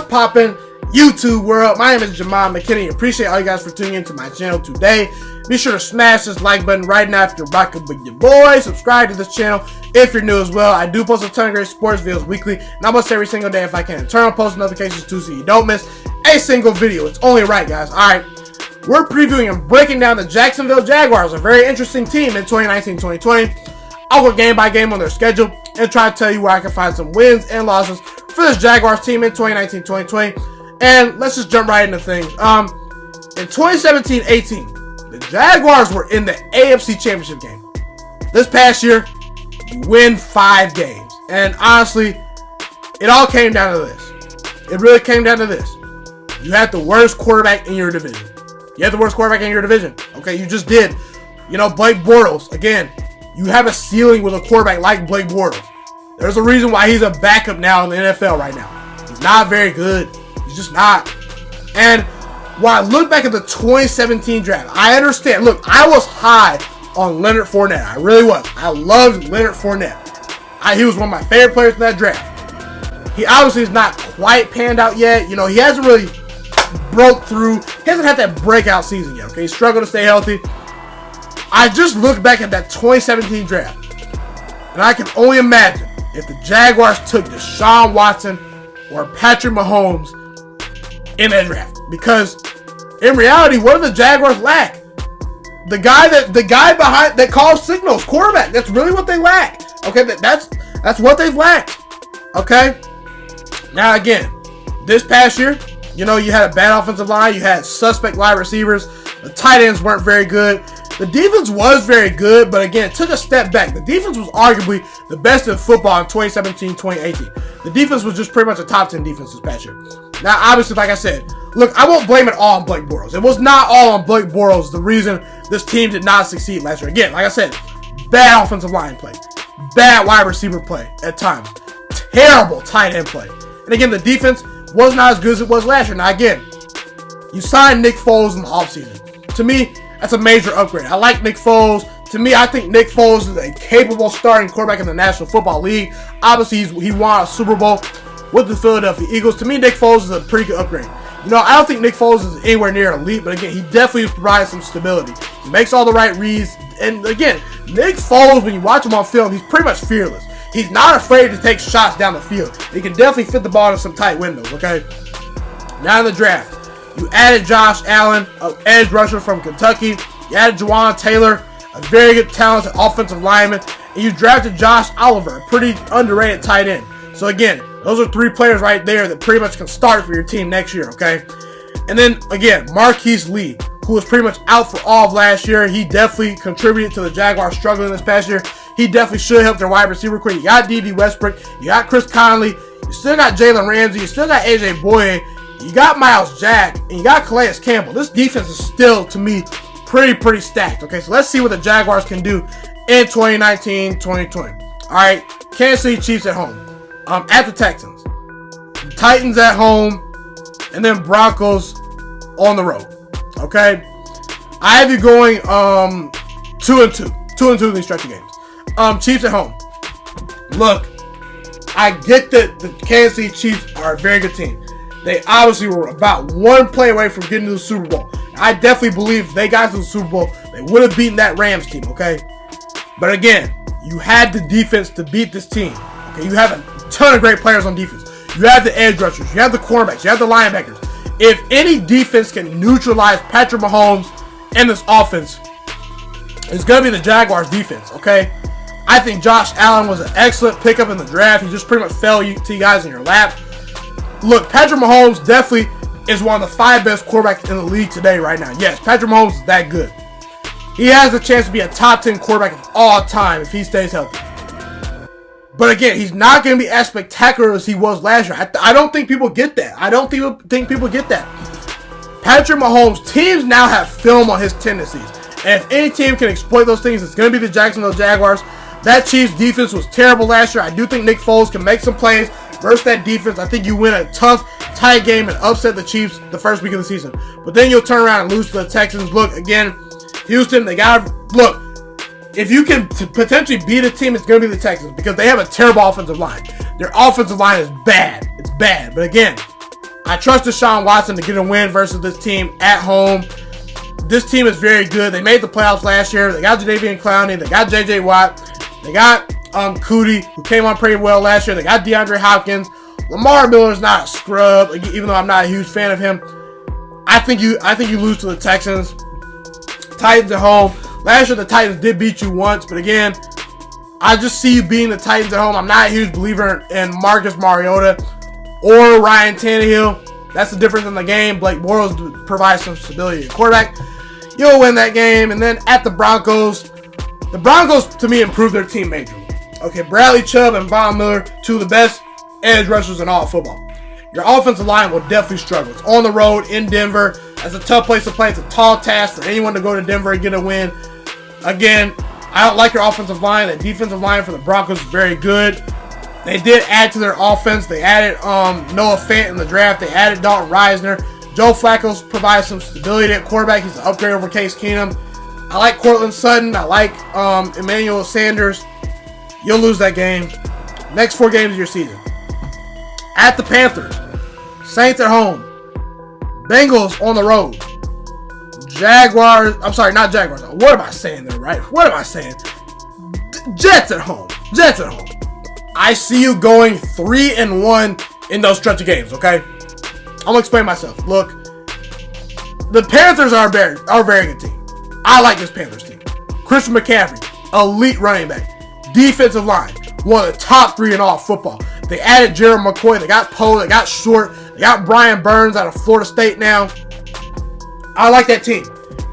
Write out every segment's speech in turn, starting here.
poppin', YouTube world? My name is Ghiman Mckinney. Appreciate all you guys for tuning into my channel today. Be sure to smash this like button right now if you're rocking with your boy. Subscribe to this channel if you're new as well. I do post a ton of great sports videos weekly, and almost every single day if I can. Turn on post notifications too so you don't miss a single video. It's only right, guys. Alright, we're previewing and breaking down the Jacksonville Jaguars, a very interesting team in 2019-2020. I'll go game by game on their schedule and try to tell you where I can find some wins and losses for this Jaguars team in 2019-2020. And let's just jump right into things. In 2017-18, the Jaguars were in the AFC Championship game. This past year, you win 5 games. And honestly, it all came down to this. It really came down to this. You had the worst quarterback in your division. Okay, you just did. You know, Blake Bortles, again, you have a ceiling with a quarterback like Blake Bortles. There's a reason why he's a backup now in the NFL right now. He's not very good. He's just not. And when I look back at the 2017 draft, I understand. Look, I was high on Leonard Fournette. I really was. I loved Leonard Fournette. He was one of my favorite players in that draft. He obviously is not quite panned out yet. You know, he hasn't really broke through. He hasn't had that breakout season yet. Okay, he's struggled to stay healthy. I just look back at that 2017 draft, and I can only imagine if the Jaguars took Deshaun Watson or Patrick Mahomes in that draft. Because in reality, what do the Jaguars lack? The guy behind that calls signals, quarterback. That's really what they lack. Okay, that's what they've lacked. Okay. Now again, this past year, you know, you had a bad offensive line, you had suspect wide receivers, the tight ends weren't very good. The defense was very good, but again, it took a step back. The defense was arguably the best in football in 2017-2018. The defense was just pretty much a top 10 defense this past year. Now, obviously, like I said, look, I won't blame it all on Blake Bortles. It was not all on Blake Bortles the reason this team did not succeed last year. Again, like I said, bad offensive line play, bad wide receiver play at times, terrible tight end play. And again, the defense was not as good as it was last year. Now, again, you signed Nick Foles in the offseason. To me, that's a major upgrade. I like Nick Foles. To me, I think Nick Foles is a capable starting quarterback in the National Football League. Obviously, he won a Super Bowl with the Philadelphia Eagles. To me, Nick Foles is a pretty good upgrade. You know, I don't think Nick Foles is anywhere near elite, but again, he definitely provides some stability. He makes all the right reads. And again, Nick Foles, when you watch him on film, he's pretty much fearless. He's not afraid to take shots down the field. He can definitely fit the ball in some tight windows, okay? Now in the draft, you added Josh Allen, an edge rusher from Kentucky. You added Juwan Taylor, a very good, talented offensive lineman. And you drafted Josh Oliver, a pretty underrated tight end. So again, those are 3 players right there that pretty much can start for your team next year, okay? And then, again, Marquise Lee, who was pretty much out for all of last year. He definitely contributed to the Jaguars struggling this past year. He definitely should help their wide receiver quick. You got D.D. Westbrook. You got Chris Conley. You still got Jalen Ramsey. You still got A.J. Boye. You got Miles Jack. And you got Calais Campbell. This defense is still, to me, pretty stacked. Okay, so let's see what the Jaguars can do in 2019-2020. All right, Kansas City Chiefs at home. At the Texans. Titans at home. And then Broncos on the road. Okay? I have you going 2-2. 2-2 in these stretch of games. Chiefs at home. Look, I get that the Kansas City Chiefs are a very good team. They obviously were about 1 play away from getting to the Super Bowl. I definitely believe if they got to the Super Bowl, they would have beaten that Rams team, okay? But again, you had the defense to beat this team. Okay, you have a ton of great players on defense. You have the edge rushers, you have the cornerbacks, you have the linebackers. If any defense can neutralize Patrick Mahomes and this offense, it's going to be the Jaguars defense, okay? I think Josh Allen was an excellent pickup in the draft. He just pretty much fell to you guys in your lap. Look, Patrick Mahomes definitely is one of the 5 best quarterbacks in the league today right now. Yes, Patrick Mahomes is that good. He has the chance to be a top 10 quarterback of all time if he stays healthy. But again, he's not going to be as spectacular as he was last year. I don't think people get that. I don't think people get that. Patrick Mahomes, teams now have film on his tendencies. And if any team can exploit those things, it's going to be the Jacksonville Jaguars. That Chiefs defense was terrible last year. I do think Nick Foles can make some plays versus that defense. I think you win a tough, tight game and upset the Chiefs the first week of the season. But then you'll turn around and lose to the Texans. Look, again, Houston, they got to, look, if you can potentially beat a team, it's going to be the Texans because they have a terrible offensive line. Their offensive line is bad. It's bad. But again, I trust Deshaun Watson to get a win versus this team at home. This team is very good. They made the playoffs last year. They got Jadeveon Clowney. They got J.J. Watt. They got Cootie, who came on pretty well last year. They got DeAndre Hopkins. Lamar Miller's not a scrub, even though I'm not a huge fan of him. I think you lose to the Texans. Titans at home. Last year the Titans did beat you once, but again, I just see you beating the Titans at home. I'm not a huge believer in Marcus Mariota or Ryan Tannehill. That's the difference in the game. Blake Bortles provides some stability at quarterback. You'll win that game. And then at the Broncos to me improved their team majorly. Okay, Bradley Chubb and Von Miller, two of the best edge rushers in all of football. Your offensive line will definitely struggle. It's on the road in Denver. That's a tough place to play. It's a tall task for anyone to go to Denver and get a win. Again, I don't like your offensive line. The defensive line for the Broncos is very good. They did add to their offense. They added Noah Fant in the draft. They added Dalton Reisner. Joe Flacco provides some stability at quarterback. He's an upgrade over Case Keenum. I like Cortland Sutton. I like Emmanuel Sanders. You'll lose that game. Next 4 games of your season. At the Panthers. Saints at home. Bengals on the road. Jaguars. I'm sorry, not Jaguars. What am I saying there, right? What am I saying? Jets at home. Jets at home. I see you going 3-1 in those stretch of games, okay? I'm going to explain myself. Look, the Panthers are a very good team. I like this Panthers team. Christian McCaffrey, elite running back. Defensive line, one of the top 3 in all football. They added Gerald McCoy. They got Poe. They got Short. They got Brian Burns out of Florida State now. I like that team.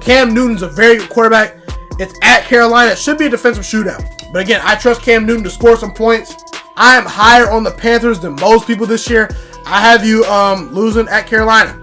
Cam Newton's a very good quarterback. It's at Carolina. It should be a defensive shootout. But again, I trust Cam Newton to score some points. I am higher on the Panthers than most people this year. I have you losing at Carolina.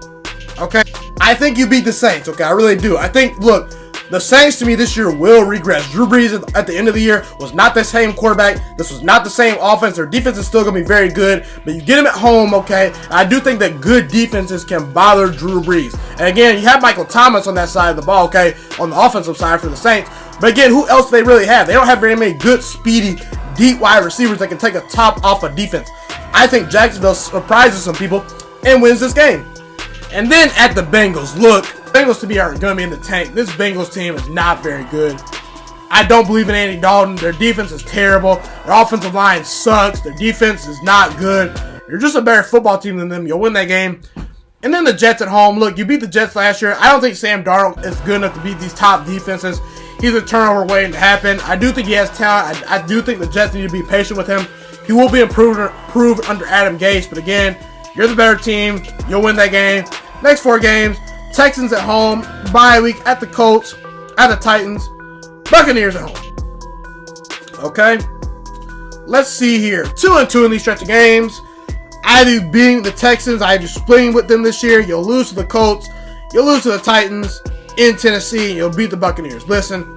Okay? I think you beat the Saints. Okay? I really do. I think, look, the Saints to me this year will regress. Drew Brees at the end of the year was not the same quarterback. This was not the same offense. Their defense is still going to be very good. But you get them at home, okay? I do think that good defenses can bother Drew Brees. And again, you have Michael Thomas on that side of the ball, okay? On the offensive side for the Saints. But again, who else do they really have? They don't have very many good, speedy, deep wide receivers that can take a top off of defense. I think Jacksonville surprises some people and wins this game. And then at the Bengals, look, Bengals to me are going to be in the tank. This Bengals team is not very good. I don't believe in Andy Dalton. Their defense is terrible. Their offensive line sucks. Their defense is not good. You're just a better football team than them. You'll win that game. And then the Jets at home. Look, you beat the Jets last year. I don't think Sam Darnold is good enough to beat these top defenses. He's a turnover waiting to happen. I do think he has talent. I do think the Jets need to be patient with him. He will be improved under Adam Gase. But again, you're the better team. You'll win that game. Next 4 games. Texans at home, bye week at the Colts, at the Titans, Buccaneers at home. Okay? Let's see here. 2-2 in these stretch of games. I have you beating the Texans. I have you splitting with them this year. You'll lose to the Colts. You'll lose to the Titans in Tennessee, and you'll beat the Buccaneers. Listen,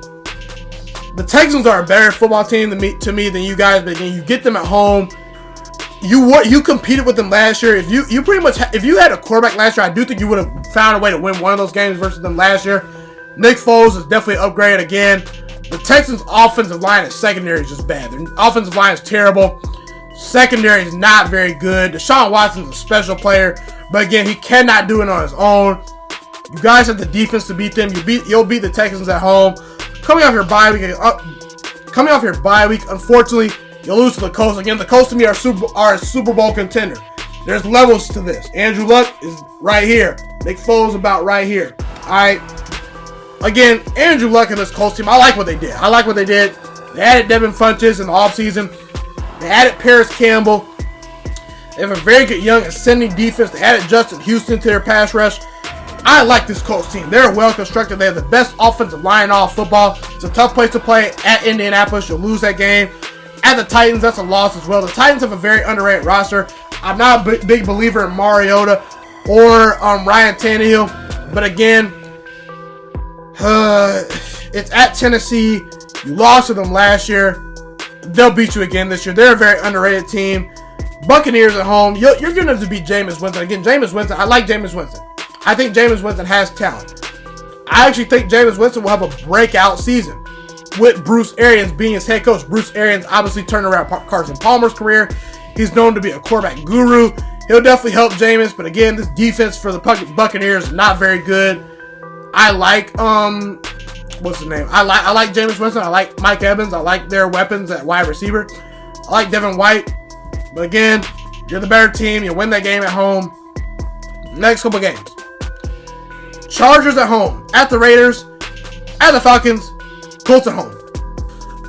the Texans are a better football team to me than you guys, but again, you get them at home. You competed with them last year. If you had a quarterback last year, I do think you would have found a way to win one of those games versus them last year. Nick Foles is definitely an upgrade again. The Texans' offensive line and secondary is just bad. Their offensive line is terrible. Secondary is not very good. Deshaun Watson is a special player, but again, he cannot do it on his own. You guys have the defense to beat them. You'll beat the Texans at home. Coming off your bye week, unfortunately, you'll lose to the Colts. Again, the Colts to me are a Super Bowl contender. There's levels to this. Andrew Luck is right here. Nick Foles about right here. All right. Again, Andrew Luck and this Colts team, I like what they did. They added Devin Funchess in the offseason. They added Paris Campbell. They have a very good young ascending defense. They added Justin Houston to their pass rush. I like this Colts team. They're well constructed. They have the best offensive line in all football. It's a tough place to play at Indianapolis. You'll lose that game. At the Titans, that's a loss as well. The Titans have a very underrated roster. I'm not a big believer in Mariota or Ryan Tannehill. But again, it's at Tennessee. You lost to them last year. They'll beat you again this year. They're a very underrated team. Buccaneers at home. You're going to have to beat Jameis Winston. Again, Jameis Winston. I like Jameis Winston. I think Jameis Winston has talent. I actually think Jameis Winston will have a breakout season with Bruce Arians being his head coach. Bruce Arians obviously turned around Carson Palmer's career. He's known to be a quarterback guru. He'll definitely help Jameis, but again, this defense for the Buccaneers is not very good. I like what's his name? I like Jameis Winston. I like Mike Evans. I like their weapons at wide receiver. I like Devin White. But again, you're the better team. You win that game at home. Next couple games. Chargers at home. At the Raiders. At the Falcons. Colts at home.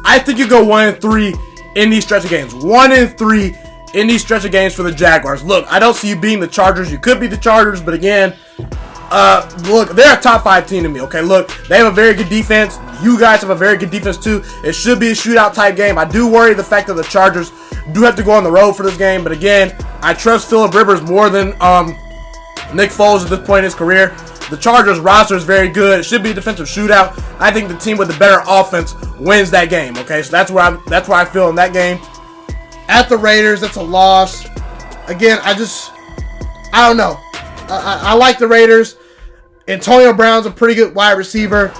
I think you go 1-3 in these stretch of games. 1-3 in these stretch of games for the Jaguars. Look, I don't see you beating the Chargers. You could beat the Chargers, but again, look, they're a top 5 team to me, okay? Look, they have a very good defense. You guys have a very good defense, too. It should be a shootout type game. I do worry the fact that the Chargers do have to go on the road for this game, but again, I trust Philip Rivers more than Nick Foles at this point in his career. The Chargers roster is very good. It should be a defensive shootout. I think the team with the better offense wins that game, okay? So that's where I feel in that game. At the Raiders, that's a loss. Again, I don't know. I like the Raiders. Antonio Brown's a pretty good wide receiver.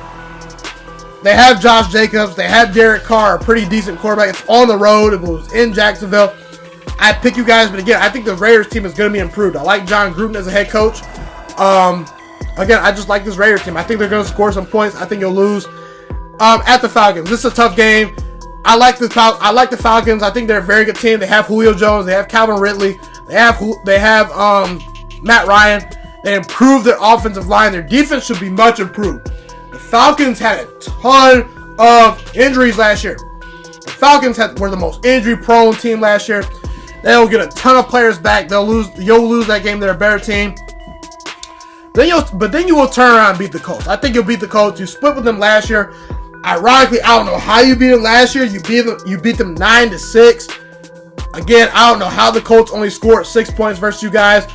They have Josh Jacobs. They have Derek Carr, a pretty decent quarterback. It's on the road. It was in Jacksonville. I pick you guys, but again, I think the Raiders team is going to be improved. I like John Gruden as a head coach. Again, I just like this Raiders team. I think they're going to score some points. I think you'll lose. At the Falcons, this is a tough game. I like the Falcons. I think they're a very good team. They have Julio Jones. They have Calvin Ridley. They have Matt Ryan. They improved their offensive line. Their defense should be much improved. The Falcons had a ton of injuries last year. The Falcons were the most injury-prone team last year. They'll get a ton of players back. You'll lose that game. They're a better team. But then you will turn around and beat the Colts. I think you'll beat the Colts. You split with them last year. Ironically, I don't know how you beat them last year. You beat them 9-6. Again, I don't know how the Colts only scored 6 points versus you guys.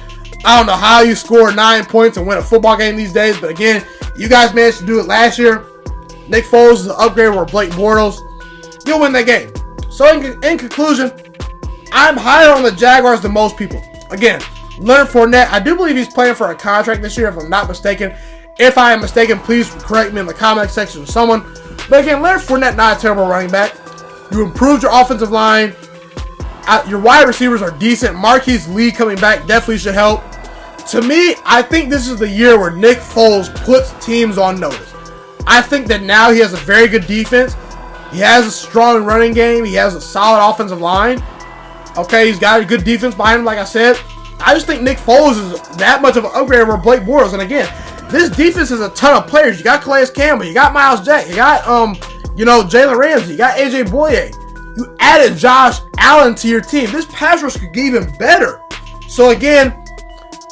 I don't know how you score 9 points and win a football game these days. But again, you guys managed to do it last year. Nick Foles is an upgrade over Blake Bortles. You'll win that game. So in conclusion, I'm higher on the Jaguars than most people. Again, Leonard Fournette, I do believe he's playing for a contract this year, if I'm not mistaken. If I am mistaken, please correct me in the comment section of someone. But again, Leonard Fournette, not a terrible running back. You improved your offensive line. Your wide receivers are decent. Marquise Lee coming back definitely should help. To me, I think this is the year where Nick Foles puts teams on notice. I think that now he has a very good defense. He has a strong running game. He has a solid offensive line. Okay, he's got a good defense behind him, like I said. I just think Nick Foles is that much of an upgrade over Blake Bortles. And again, this defense is a ton of players. You got Calais Campbell. You got Miles Jack. You got, Jalen Ramsey. You got AJ Boye. You added Josh Allen to your team. This pass rush could get even better. So again,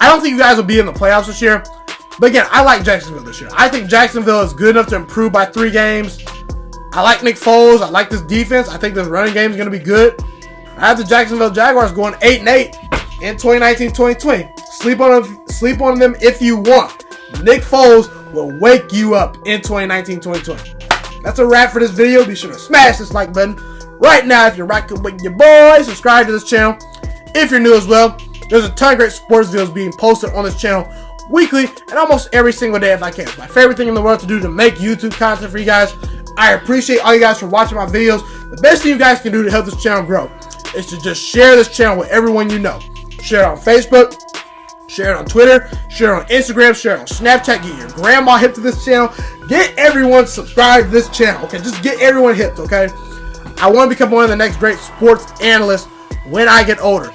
I don't think you guys will be in the playoffs this year. But again, I like Jacksonville this year. I think Jacksonville is good enough to improve by 3 games. I like Nick Foles. I like this defense. I think this running game is going to be good. I have the Jacksonville Jaguars going 8-8 in 2019-2020. Sleep on them if you want. Nick Foles will wake you up in 2019-2020. That's a wrap for this video. Be sure to smash this like button right now if you're rocking with your boy. Subscribe to this channel if you're new as well. There's a ton of great sports videos being posted on this channel weekly and almost every single day if I can. It's my favorite thing in the world to do to make YouTube content for you guys. I appreciate all you guys for watching my videos. The best thing you guys can do to help this channel grow is to just share this channel with everyone you know. Share it on Facebook, share it on Twitter, share it on Instagram, share it on Snapchat. Get your grandma hip to this channel. Get everyone subscribed to this channel, okay? Just get everyone hipped, okay? I want to become one of the next great sports analysts when I get older.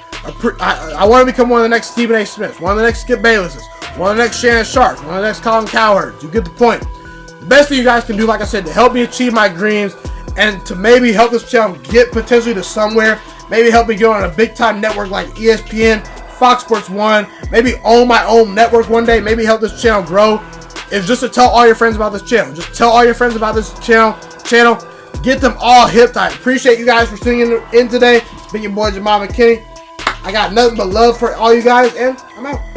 I want to become one of the next Stephen A. Smiths, one of the next Skip Baylesses, one of the next Shannon Sharps, one of the next Colin Cowherds. You get the point. The best thing you guys can do, like I said, to help me achieve my dreams and to maybe help this channel get potentially to somewhere, maybe help me get on a big-time network like ESPN, Fox Sports 1, maybe own my own network one day, maybe help this channel grow, is just to tell all your friends about this channel. Just tell all your friends about this channel. Get them all hipped. I appreciate you guys for tuning in today. It's been your boy, Ghiman Mckinney. I got nothing but love for all you guys, and I'm out.